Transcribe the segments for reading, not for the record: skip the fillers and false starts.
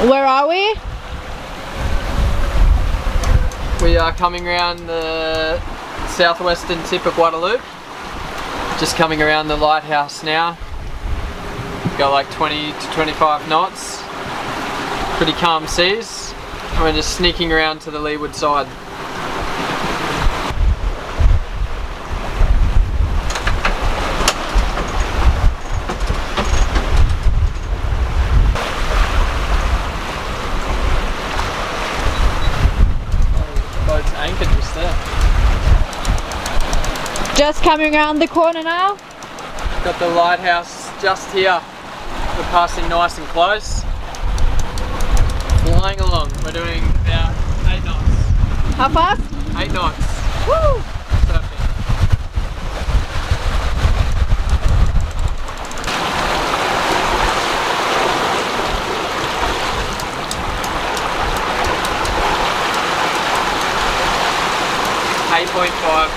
Where are we? We are coming around the southwestern tip of Guadeloupe. Just coming around the lighthouse now. Got like 20 to 25 knots. Pretty calm seas. And we're just sneaking around to the leeward side. Boat's anchored just there. Just coming around the corner now. Got the lighthouse just here. We're passing nice and close. Flying along. We're doing about 8 knots. How fast? 8 knots. Woo! Perfect. .5.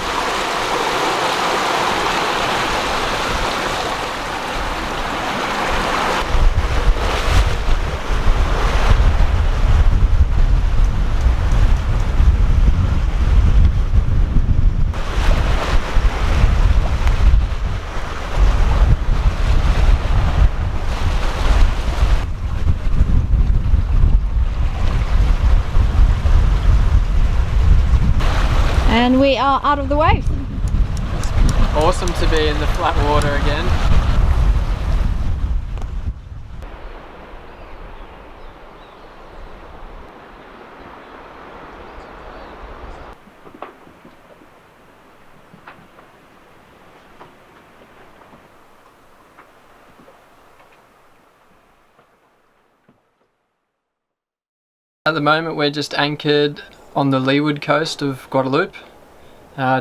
And we are out of the waves. It's awesome to be in the flat water again. At the moment we're just anchored on the leeward coast of Guadeloupe,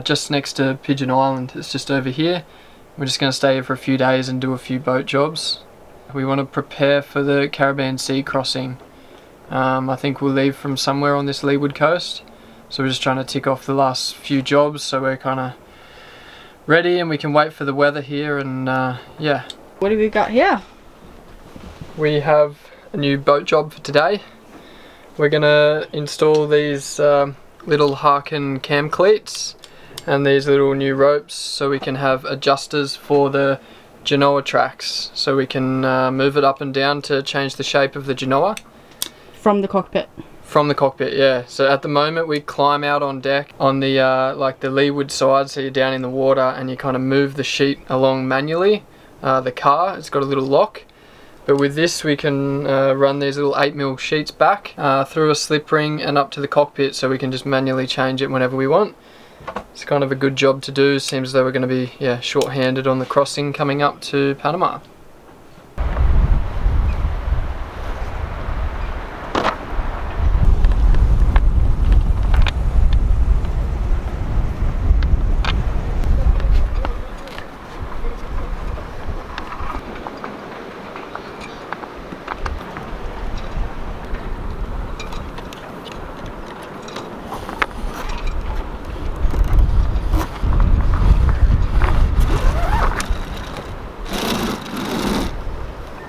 just next to Pigeon Island. It's just over here. We're just going to stay here for a few days and do a few boat jobs. We want to prepare for the Caribbean Sea crossing. I think we'll leave from somewhere on this leeward coast, so we're just trying to tick off the last few jobs so we're kind of ready and we can wait for the weather here. And yeah. What have we got here? We have a new boat job for today. We're going to install these little Harkin cam cleats and these little new ropes so we can have adjusters for the genoa tracks, so we can move it up and down to change the shape of the genoa. From the cockpit? From the cockpit, yeah. So at the moment we climb out on deck on the like the leeward side, so you're down in the water and you kind of move the sheet along manually. The car, it's got a little lock. But with this we can run these little 8mm sheets back through a slip ring and up to the cockpit, so we can just manually change it whenever we want. It's kind of a good job to do. Seems as though we're going to be short-handed on the crossing coming up to Panama.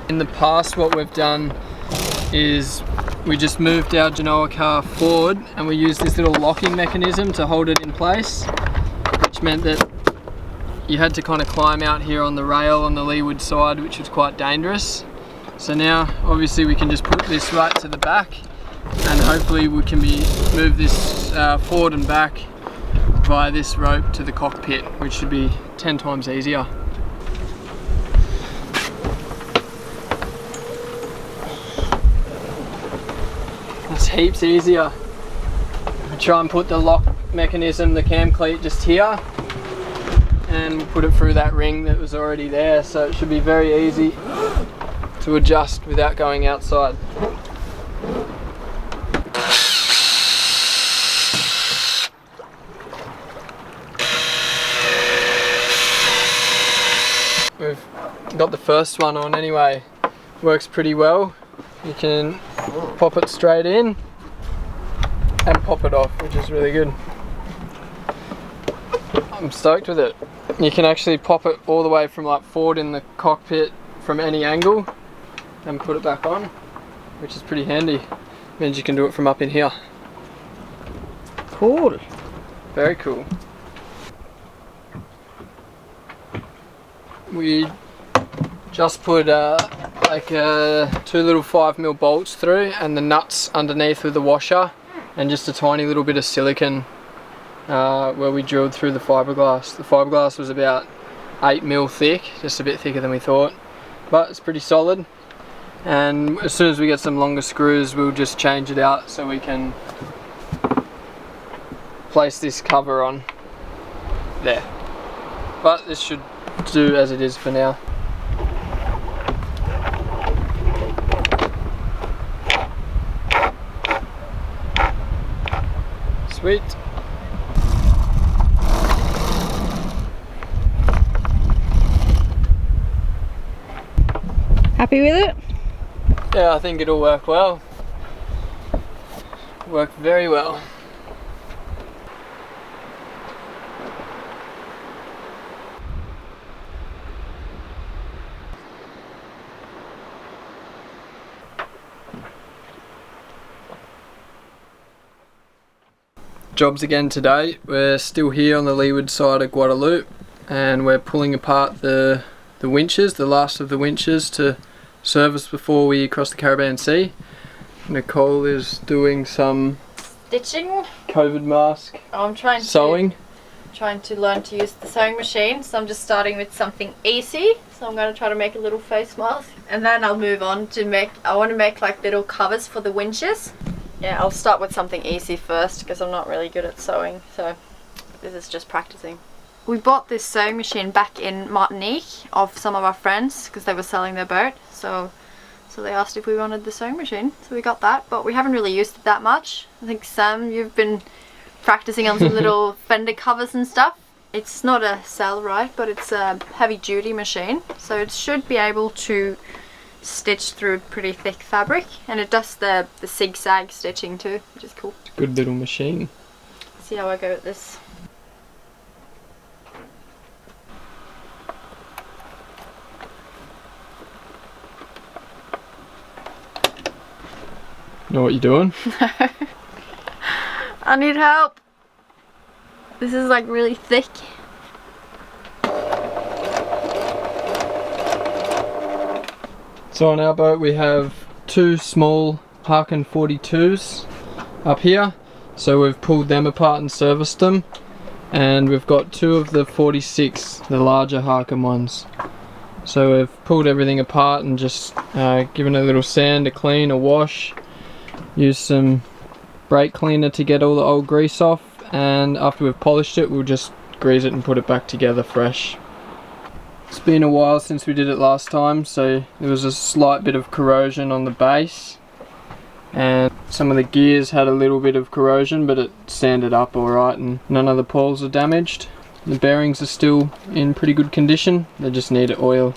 In the past what we've done is we just moved our genoa car forward and we used this little locking mechanism to hold it in place, which meant that you had to kind of climb out here on the rail on the leeward side, which was quite dangerous. So now obviously we can just put this right to the back and hopefully we can move this forward and back via this rope to the cockpit, which should be 10 times easier. It's heaps easier. I try and put the lock mechanism, the cam cleat, just here, and we'll put it through that ring that was already there, so it should be very easy to adjust without going outside. We've got the first one on anyway. Works pretty well. You can pop it straight in and pop it off, which is really good. I'm stoked with it. You can actually pop it all the way from like forward in the cockpit from any angle and put it back on. which is pretty handy. Means you can do it from up in here. Cool. Very cool. We just put like 2 little 5mm bolts through and the nuts underneath with the washer and just a tiny little bit of silicone where we drilled through the fiberglass. The fiberglass was about 8mm thick, just a bit thicker than we thought, but it's pretty solid. And as soon as we get some longer screws, we'll just change it out so we can place this cover on there. But this should do as it is for now. Sweet. Happy with it? Yeah, I think it'll work well. Worked very well. Jobs again today. We're still here on the leeward side of Guadeloupe and we're pulling apart the winches, the last of the winches to service before we cross the Caribbean Sea. Nicole is doing some stitching, COVID mask, I'm trying to learn to use the sewing machine, so I'm just starting with something easy. So I'm going to try to make a little face mask and then I'll move on to I want to make like little covers for the winches. Yeah, I'll start with something easy first because I'm not really good at sewing, so this is just practicing. We bought this sewing machine back in Martinique of some of our friends because they were selling their boat, so they asked if we wanted the sewing machine, so we got that, but we haven't really used it that much. I think Sam, you've been practicing on some little fender covers and stuff. It's not a Sailrite, but it's a heavy duty machine, so it should be able to stitch through pretty thick fabric, and it does the zigzag stitching too, which is cool. It's a good little machine. Let's see how I go with this. Know what you're doing? I need help. This is like really thick. So on our boat we have 2 small Harken 42s up here, so we've pulled them apart and serviced them, and we've got 2 of the 46, the larger Harken ones. So we've pulled everything apart and just given a little sand, a clean, a wash, used some brake cleaner to get all the old grease off, and after we've polished it we'll just grease it and put it back together fresh. It's been a while since we did it last time, so there was a slight bit of corrosion on the base and some of the gears had a little bit of corrosion, but it sanded up alright and none of the pawls are damaged. The bearings are still in pretty good condition, they just need oil.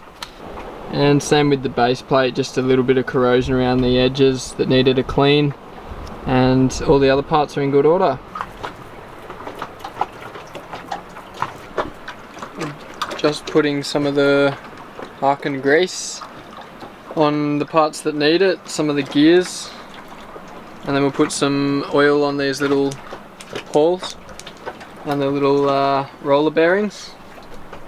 And same with the base plate, just a little bit of corrosion around the edges that needed a clean, and all the other parts are in good order. Just putting some of the Harken grease on the parts that need it, some of the gears, and then we'll put some oil on these little pawls and the little roller bearings,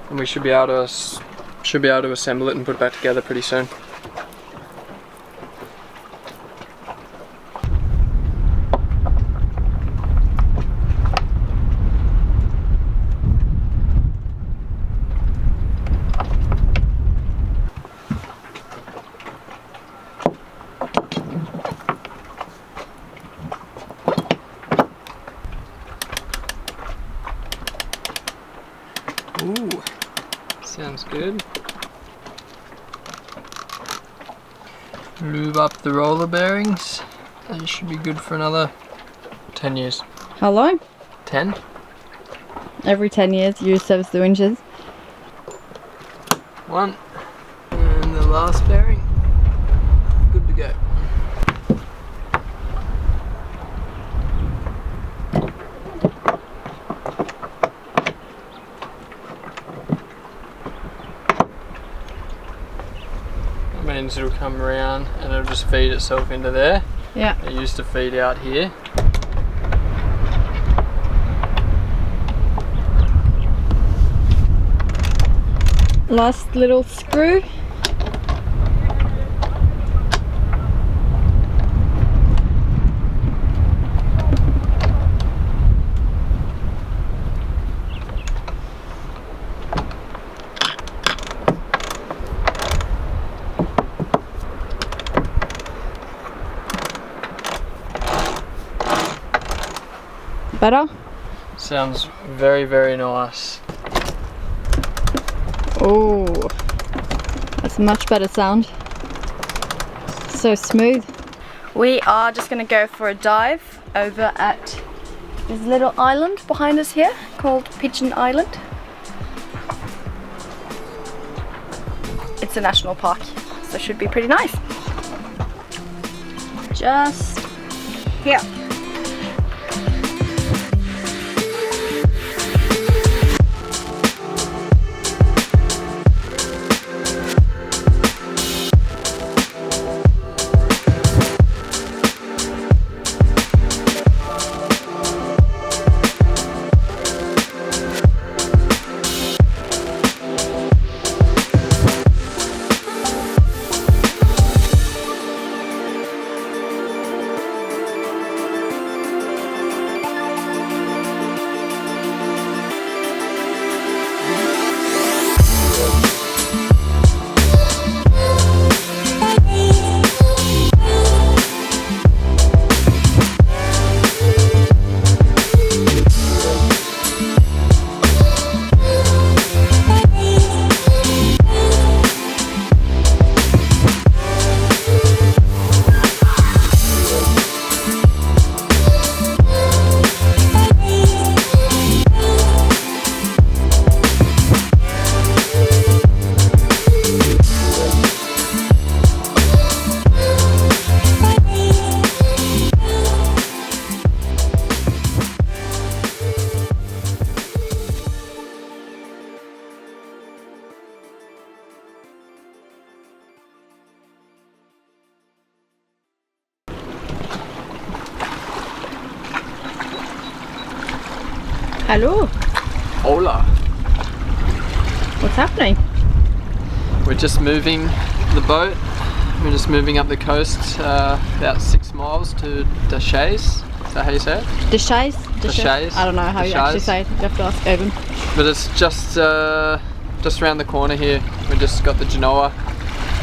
and we should be able to assemble it and put it back together pretty soon. Ooh, sounds good. Lube up the roller bearings. They should be good for another 10 years. How long? 10? Every 10 years you service the winches. 1. And the last bearing. Good to go. lagoons, it'll come around and it'll just feed itself into there. Yeah. It used to feed out here. Last little screw. Better? Sounds very, very nice. Oh, that's much better sound. So smooth. We are just gonna go for a dive over at this little island behind us here called Pigeon Island. It's a national park, so it should be pretty nice. Just here. Hello. Hola. What's happening? We're just moving the boat. We're just moving up the coast about 6 miles to Deshaies. Is that how you say it? Deshaies? Deshaies. I don't know how you actually say it. You have to ask Evan. But it's just around the corner here. We just got the Genoa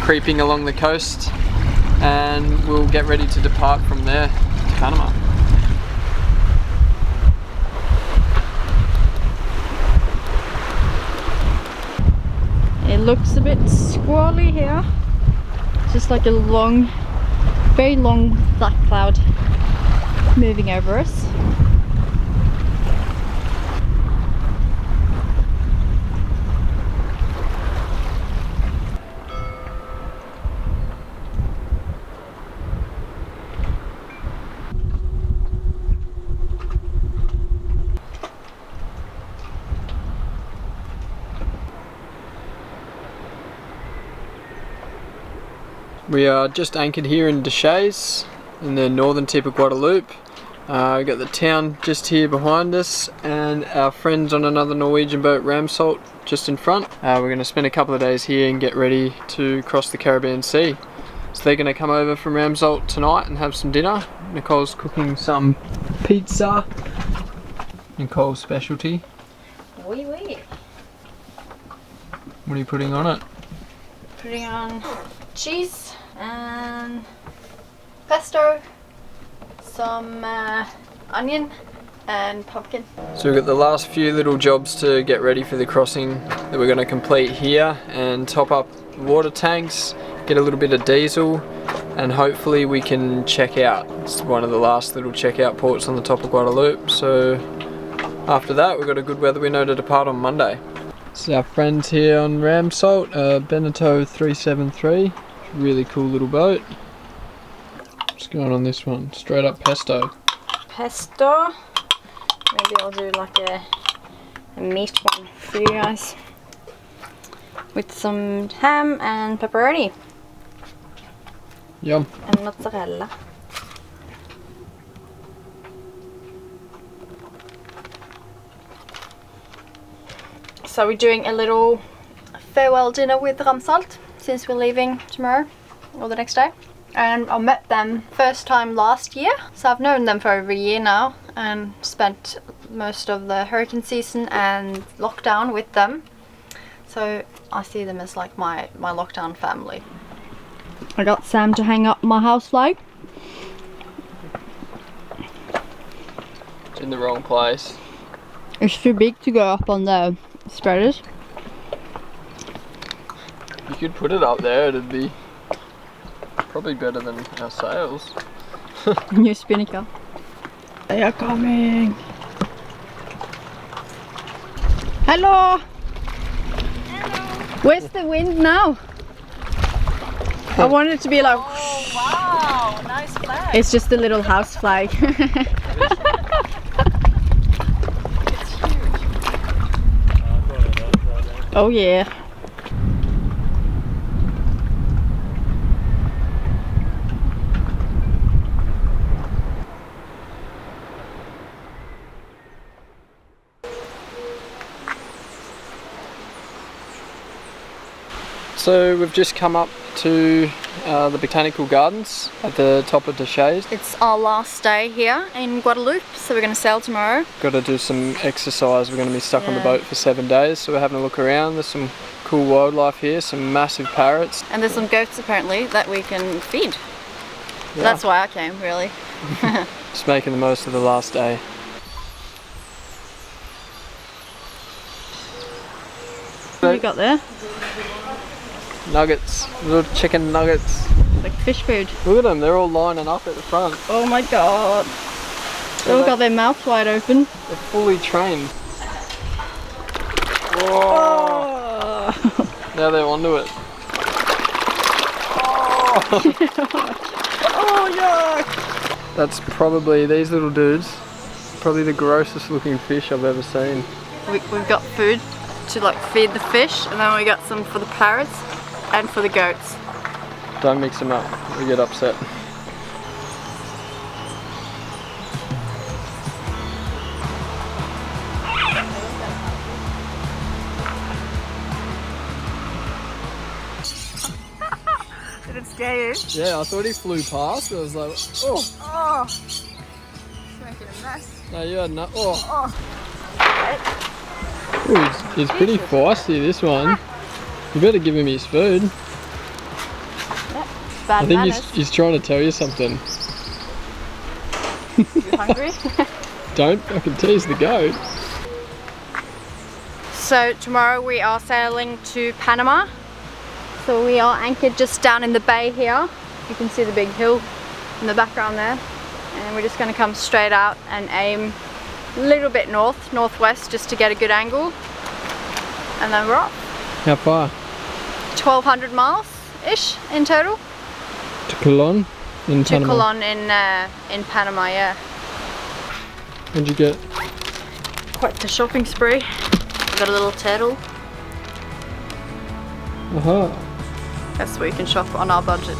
creeping along the coast, and we'll get ready to depart from there to Panama. It looks a bit squally here. Just like a long, very long black cloud moving over us. We are just anchored here in Deshaies, in the northern tip of Guadeloupe. We've got the town just here behind us, and our friends on another Norwegian boat, Ramsalt, just in front. We're going to spend a couple of days here and get ready to cross the Caribbean Sea. So they're going to come over from Ramsalt tonight and have some dinner. Nicole's cooking some pizza, Nicole's specialty. Oui, oui. What are you putting on it? Putting on cheese and pesto, some onion and pumpkin. So we've got the last few little jobs to get ready for the crossing that we're going to complete here, and top up water tanks, get a little bit of diesel, and hopefully we can check out. It's one of the last little checkout ports on the top of Guadeloupe, so after that we've got a good weather window to depart on Monday. This is our friends here on Ramsalt, Beneteau 373, really cool little boat. What's going on this one? Straight up pesto. Pesto. Maybe I'll do like a meat one for you guys. With some ham and pepperoni. Yum. and mozzarella. So we're doing a little farewell dinner with Ramsalt since we're leaving tomorrow or the next day. And I met them first time last year, so I've known them for over a year now and spent most of the hurricane season and lockdown with them. So I see them as like my lockdown family. I got Sam to hang up my house flag. It's in the wrong place. It's too big to go up on the spreaders. You could put it up there, it'd be probably better than our sails. New spinnaker. They are coming. Hello. Where's the wind now? I want it to be like. Oh wow, nice flag. It's just a little house flag. It's huge. Oh yeah. So we've just come up to the Botanical Gardens at the top of Deshaies. It's our last day here in Guadeloupe, so we're going to sail tomorrow. Got to do some exercise, we're going to be stuck on the Yeah. boat for 7 days, so we're having a look around. There's some cool wildlife here, some massive parrots. And there's some goats apparently that we can feed. Yeah. That's why I came, really. Just making the most of the last day. What have you got there? Nuggets, little chicken nuggets. Like fish food. Look at them, they're all lining up at the front. Oh my god. They all got their mouths wide open. They're fully trained. Whoa. Oh, Now they're onto it. oh yuck. That's probably, these little dudes, probably the grossest looking fish I've ever seen. We've got food to like feed the fish, and then we got some for the parrots and for the goats. Don't mix them up, we get upset. Did it scare you? Yeah, I thought he flew past, I was like, oh. Oh, it's making a mess. No, you had no, oh. Ooh, he's pretty feisty, this one. You better give him his food. Bad I think manners. he's trying to tell you something. You hungry? Don't fucking tease the goat. So tomorrow we are sailing to Panama. So we are anchored just down in the bay here. You can see the big hill in the background there. And we're just going to come straight out and aim a little bit northwest, just to get a good angle. And then we're off. How far? 1,200 miles-ish in total. To Colon in To Panama. Colon in Panama, yeah. What'd you get? Quite the shopping spree. I've got a little turtle. Aha. That's where you can shop on our budget.